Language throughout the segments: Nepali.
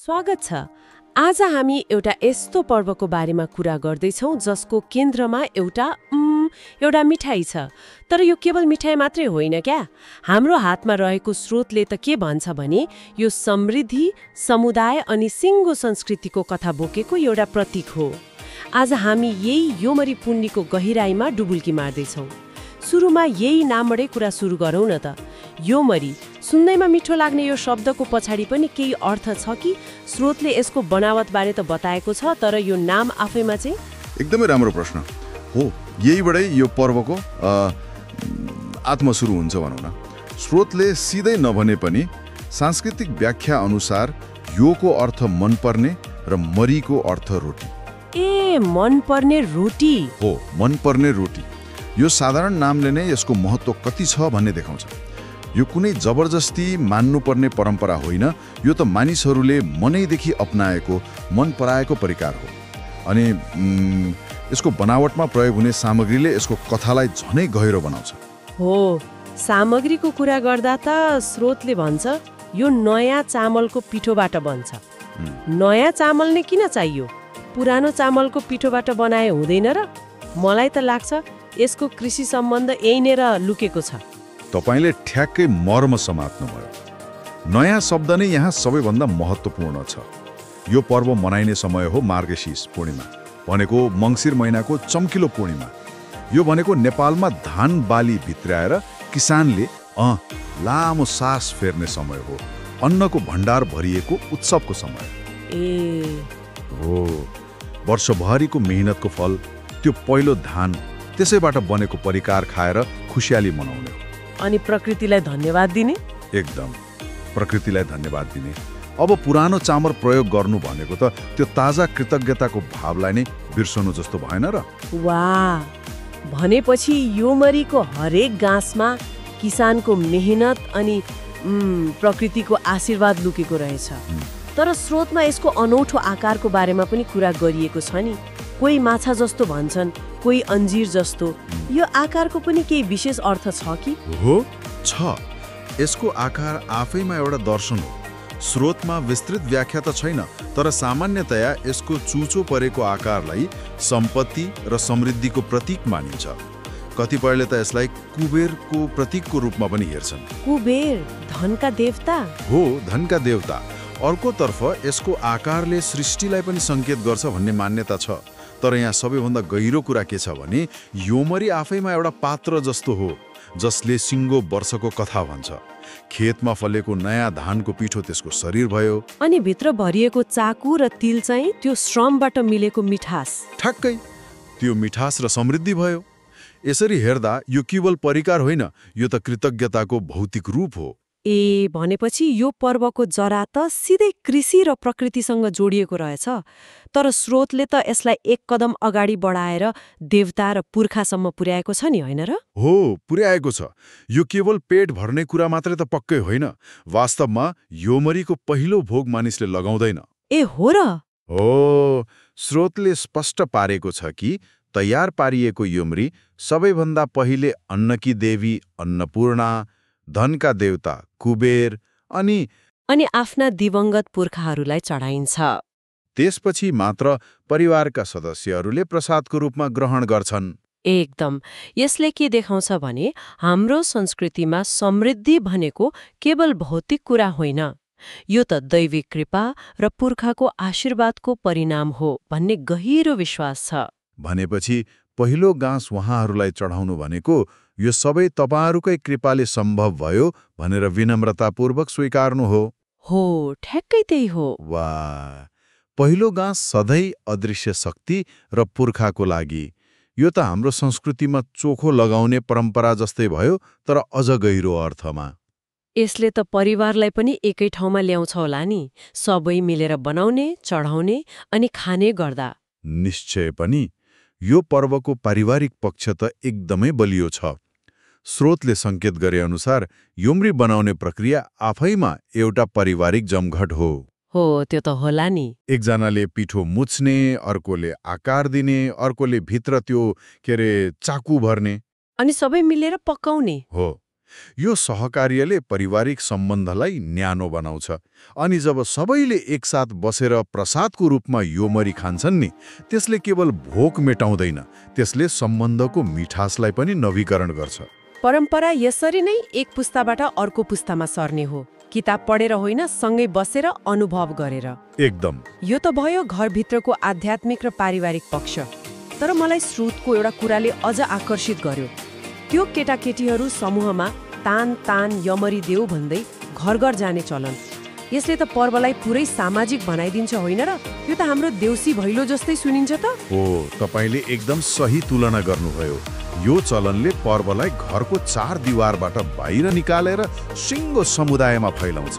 स्वागत छ। आज हामी एउटा यस्तो पर्वको बारेमा कुरा गर्दैछौँ जसको केन्द्रमा एउटा मिठाई छ। तर यो केवल मिठाई मात्रै होइन क्या। हाम्रो हातमा रहेको स्रोतले त के भन्छ भने यो समृद्धि, समुदाय अनि सिङ्गो संस्कृतिको कथा बोकेको एउटा प्रतीक हो। आज हामी यही योमरी पुण्यको गहिराईमा डुबुल्की मार्दैछौँ। सुरुमा यही नामबाटै कुरा सुरु गरौँ न त। योमरी सुन्दैमा मिठो लाग्ने यो शब्दको पछाडि पनि केही अर्थ छ कि? स्रोतले यसको बनावटबारे त बताएको छ, तर यो नाम आफैमा चाहिँ? एकदमै राम्रो प्रश्न हो। यहीबाटै यो पर्वको आत्मा सुरु हुन्छ भनौँ न। स्रोतले सिधै नभने पनि सांस्कृतिक व्याख्या अनुसार योको अर्थ मनपर्ने र मरीको अर्थ रोटी। ए, मनपर्ने रोटी हो, मनपर्ने रोटी। यो साधारण नामले नै यसको महत्त्व कति छ भन्ने देखाउँछ। यो कुनै जबरजस्ती मान्नुपर्ने परम्परा होइन, यो त मानिसहरूले मनैदेखि अपनाएको, मन पराएको परिकार हो। अनि यसको बनावटमा प्रयोग हुने सामग्रीले यसको कथालाई झनै गहिरो बनाउँछ। हो, सामग्रीको कुरा गर्दा त स्रोतले भन्छ यो नयाँ चामलको पिठोबाट बन्छ। नयाँ चामल नै किन चाहियो? पुरानो चामलको पिठोबाट बनाए हुँदैन र? मलाई त लाग्छ यसको कृषि सम्बन्ध यहीँनेर लुकेको छ। तपाईले ठ्याक्कै मर्म समात्नुभयो। नयाँ शब्द नै यहाँ सबैभन्दा महत्त्वपूर्ण छ। यो पर्व मनाइने समय हो मार्गशीर्ष पूर्णिमा, भनेको मङ्सिर महिनाको चम्किलो पूर्णिमा। यो भनेको नेपालमा धान बाली भित्र्याएर किसानले लामो सास फेर्ने समय हो। अन्नको भण्डार भरिएको उत्सवको समय हो। वर्षभरिको मेहनतको फल, त्यो पहिलो धान, त्यसैबाट बनेको परिकार खाएर खुसियाली मनाउने हो। अनि प्रकृतिलाई धन्यवाद दिने? एकदम, प्रकृतिलाई धन्यवाद दिने। अब पुरानो चामल प्रयोग गर्नु भनेको त त्यो ताजा कृतज्ञताको भावलाई नै बिर्सनु जस्तो भएन र? वाह, भनेपछि योमरीको हरेक गाँसमा किसानको मेहनत अनि प्रकृतिको आशीर्वाद लुकेको रहेछ। तर स्रोतमा यसको अनौठो आकारको बारेमा पनि कुरा गरिएको छ नि। कोही माछा जस्तो भन्छन्, कोही अन्जीर जस्तो। यो आकारको पनि केही विशेष अर्थ छ कि? हो, छ। यसको आकार आफैमा एउटा दर्शन हो। स्रोतमा विस्तृत व्याख्या त छैन, तर सामान्यतया यसको चुचो परेको आकारलाई सम्पत्ति र समृद्धिको प्रतीक मानिन्छ। कतिपयले त यसलाई कुबेरको प्रतीकको रूपमा पनि हेर्छन्। कुबेर धनका देवता? हो, धनका देवता। अर्कोतर्फ यसको आकारले सृष्टिलाई पनि सङ्केत गर्छ भन्ने मान्यता छ। तर यहाँ सबैभन्दा गहिरो कुरा के छ भने योमरी आफैमा एउटा पात्र जस्तो हो, जसले सिङ्गो वर्षको कथा भन्छ। खेतमा फलेको नयाँ धानको पिठो त्यसको शरीर भयो। अनि भित्र भरिएको चाकु र तिल चाहिँ त्यो श्रमबाट मिलेको मिठास। ठ्याक्कै, त्यो मिठास र समृद्धि भयो। यसरी हेर्दा यो केवल परिकार होइन, यो त कृतज्ञताको भौतिक रूप हो। ए, भनेपछि यो पर्वको जरा त सिधै कृषि र प्रकृतिसँग जोडिएको रहेछ। तर स्रोतले त यसलाई एक कदम अगाडि बढाएर देवता र पुर्खासम्म पुर्याएको छ नि, होइन र? हो, पुर्याएको छ। यो केवल पेट भर्ने कुरा मात्रै त पक्कै होइन। वास्तवमा योमरीको पहिलो भोग मानिसले लगाउँदैन। ए, हो र? हो, स्रोतले स्पष्ट पारेको छ कि तयार पारिएको योमरी सबैभन्दा पहिले अन्नकी देवी अन्नपूर्णा, धनका देवता कुबेर अनि आफ्ना दिवंगत पुर्खाहरूलाई चढाइन्छ। त्यसपछि मात्र परिवारका सदस्यहरूले प्रसादको रूपमा ग्रहण गर्छन्। एकदम। यसले के देखाउँछ भने हाम्रो संस्कृतिमा समृद्धि भनेको केवल भौतिक कुरा होइन, यो त दैविक कृपा र पुर्खाको आशीर्वादको परिणाम हो भन्ने गहिरो विश्वास छ। भनेपछि पहिलो गाँस उहाँहरूलाई चढाउनु भनेको यो सबै तपाईहरूकै कृपाले सम्भव भयो भनेर विनम्रतापूर्वक स्वीकार्नु हो। हो, ठ्याक्कै त्यही हो। वाह, पहिलो गाँस सधैँ अदृश्य शक्ति र पुर्खाको लागि। यो त हाम्रो संस्कृतिमा चोखो लगाउने परम्परा जस्तै भयो, तर अझ गहिरो अर्थमा। यसले त परिवारलाई पनि एकै ठाउँमा ल्याउँछ होला नि, सबै मिलेर बनाउने, चढाउने अनि खाने गर्दा। निश्चय पनि। यो पर्वको पारिवारिक पक्ष त एकदमै बलियो छ। स्रोतले सङ्केत गरे अनुसार योमरी बनाउने प्रक्रिया आफैमा एउटा पारिवारिक जमघट हो। हो, त्यो त होला नि। एकजनाले पिठो मुछ्ने, अर्कोले आकार दिने, अर्कोले भित्र त्यो चाकु भर्ने, अनि सबै मिलेर पकाउने। हो, यो सहकार्यले पारिवारिक सम्बन्धलाई न्यानो बनाउँछ अनि जब सबैले एकसाथ बसेर प्रसादको रूपमा योमरी खान्छन् नि, त्यसले केवल भोक मेटाउँदैन, त्यसले सम्बन्धको मिठासलाई पनि नवीकरण गर्छ। परम्परा यसरी नै एक पुस्ताबाट अर्को पुस्तामा सर्ने हो, किताब पढेर होइन, सँगै बसेर अनुभव गरेर। एकदम। यो त भयो घरभित्रको आध्यात्मिक र पारिवारिक पक्ष। तर मलाई श्रुतको एउटा कुराले अझ आकर्षित गर्यो। त्यो केटाकेटीहरू समूहमा तान तान यमरी देऊ भन्दै घर घर जाने चलन। यसले त पर्वलाई पुरै सामाजिक बनाइदिन्छ होइन र? यो त हाम्रो देउसी भैलो जस्तै सुनिन्छ त। हो, तपाईले एकदम सही तुलना गर्नुभयो। यो चलनले पर्वलाई घरको चार दिवारबाट बाहिर निकालेर सिङ्गो समुदायमा फैलाउँछ।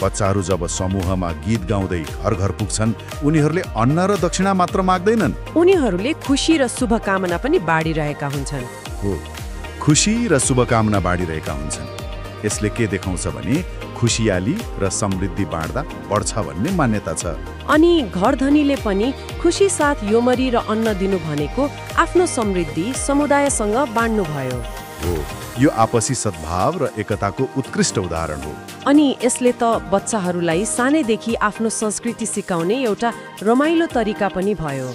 बच्चाहरू जब समूहमा गीत गाउँदै घर घर पुग्छन्, उनीहरूले अन्न र दक्षिणा मात्र माग्दैनन्, उनीहरूले खुसी र शुभकामना पनि बाँडिरहेका हुन्छन्। हो, खुसी र शुभकामना बाँडिरहेका हुन्छन्। यसले के देखाउँछ भने खुसियाली र समृद्धि बाँड्दा बढ्छ भन्ने मान्यता छ। अनि घरधनीले पनि खुसी साथ योमरी र अन्न दिनु भनेको आफ्नो समृद्धि समुदायसँग बाँड्नु भयो। हो, यो आपसी सद्भाव र एकताको उत्कृष्ट उदाहरण हो। अनि यसले त बच्चाहरूलाई सानैदेखि आफ्नो संस्कृति सिकाउने एउटा रमाइलो तरिका पनि भयो।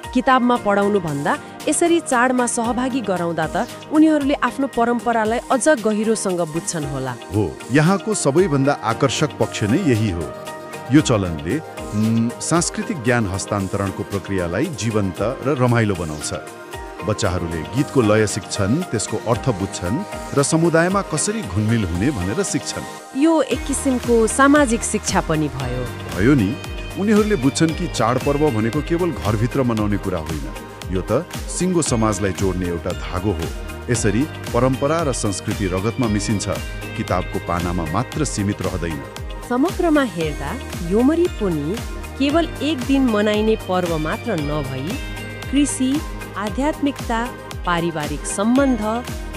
किताबमा पढाउनु भन्दा यसरी चाडमा सहभागी गराउँदा त उनीहरूले आफ्नो परम्परालाई अझ गहिरोसँग बुझ्छन् होला। हो, यहाँको सबैभन्दा आकर्षक पक्ष नै यही हो। यो चलनले सांस्कृतिक ज्ञान हस्तान्तरणको प्रक्रियालाई जीवन्त र रमाइलो बनाउँछ। बच्चाहरूले गीतको लय सिक्छन्, त्यसको अर्थ बुझ्छन् र समुदायमा कसरी घुलमिल हुने भनेर सिक्छन्। यो एक किसिमको सामाजिक शिक्षा पनि भयो नि। उनीहरूले बुझ्छन् कि चाडपर्व भनेको केवल घरभित्र मनाउने कुरा होइन, यो त सिङ्गो समाजलाई जोड्ने एउटा धागो हो। यसरी परम्परा र संस्कृति रगतमा मिसिन्छ, किताबको पानामा मात्र सीमित रहँदैन। समग्रमा हेर्दा योमरी पनि केवल एक दिन मनाइने पर्व मात्र नभई कृषि, आध्यात्मिकता, पारिवारिक सम्बन्ध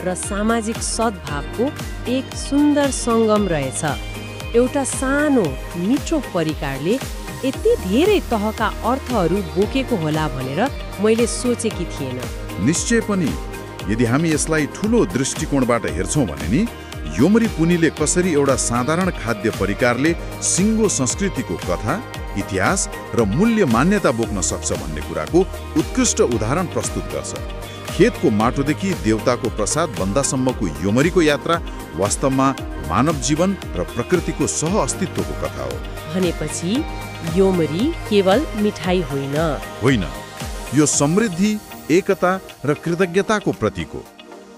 र सामाजिक सद्भावको एक सुन्दर सङ्गम रहेछ। एउटा सानो मिठो परिकारले यति धेरै तहका अर्थहरू बोकेको होला भनेर मैले सोचेकी थिएन। निश्चय पनि। यदि हामी यसलाई ठूलो दृष्टिकोणबाट हेर्छौँ भने नि, योमरी पुनीले कसरी एउटा साधारण खाद्य परिकारले सिङ्गो संस्कृतिको कथा, इतिहास र मूल्य मान्यता बोक्न सक्छ भन्ने कुराको उत्कृष्ट उदाहरण प्रस्तुत गर्छ। खेतको माटोदेखि देवताको प्रसाद बन्दासम्मको योमरीको यात्रा वास्तवमा मानव जीवन र प्रकृतिको सह अस्तित्वको कथा हो। भनेपछि योमरी केवल मिठाई होइन, यो समृद्धि, एकता र कृतज्ञताको प्रतीक हो।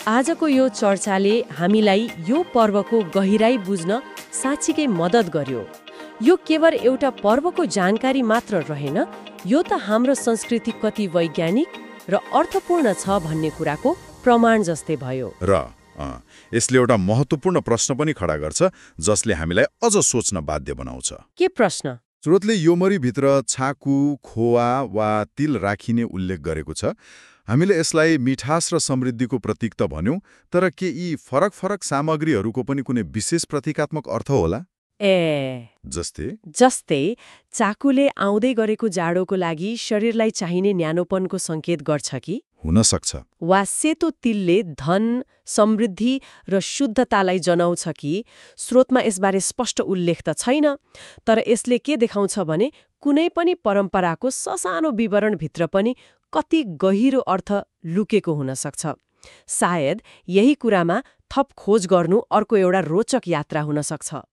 आजको यो चर्चाले हामीलाई यो पर्वको गहिराई बुझ्न साँच्चीकै मद्दत गर्यो। यो केवल एउटा पर्वको जानकारी मात्र रहेन, यो त हाम्रो संस्कृति कति वैज्ञानिक र अर्थपूर्ण छ भन्ने कुराको प्रमाण जस्तै भयो। र यसले एउटा महत्त्वपूर्ण प्रश्न पनि खडा गर्छ, जसले हामीलाई अझ सोच्न बाध्य बनाउँछ। के प्रश्न? स्रोतले योमरीभित्र छाकु, खोवा वा तिल राखिने उल्लेख गरेको छ। हामीले यसलाई मिठास र समृद्धिको प्रतीक त भन्यौं, तर के यी फरक फरक सामग्रीहरूको पनि कुनै विशेष प्रतीकात्मक अर्थ होला? जस्तै चाकुले आउँदै गरेको जाडोको लागि शरीरलाई चाहिने न्यानोपनको संकेत गर्छ कि? हुन सक्छ। वा सेतो तिलले धन, समृद्धि र शुद्धतालाई जनाउँछ कि? स्रोतमा यसबारे स्पष्ट उल्लेख त छैन, तर यसले के देखाउँछ भने कुनै पनि परम्पराको ससानो विवरणभित्र पनि कति गहिरो अर्थ लुकेको हुन सक्छ। सायद यही कुरामा थप खोज गर्नु अर्को एउटा रोचक यात्रा हुन सक्छ।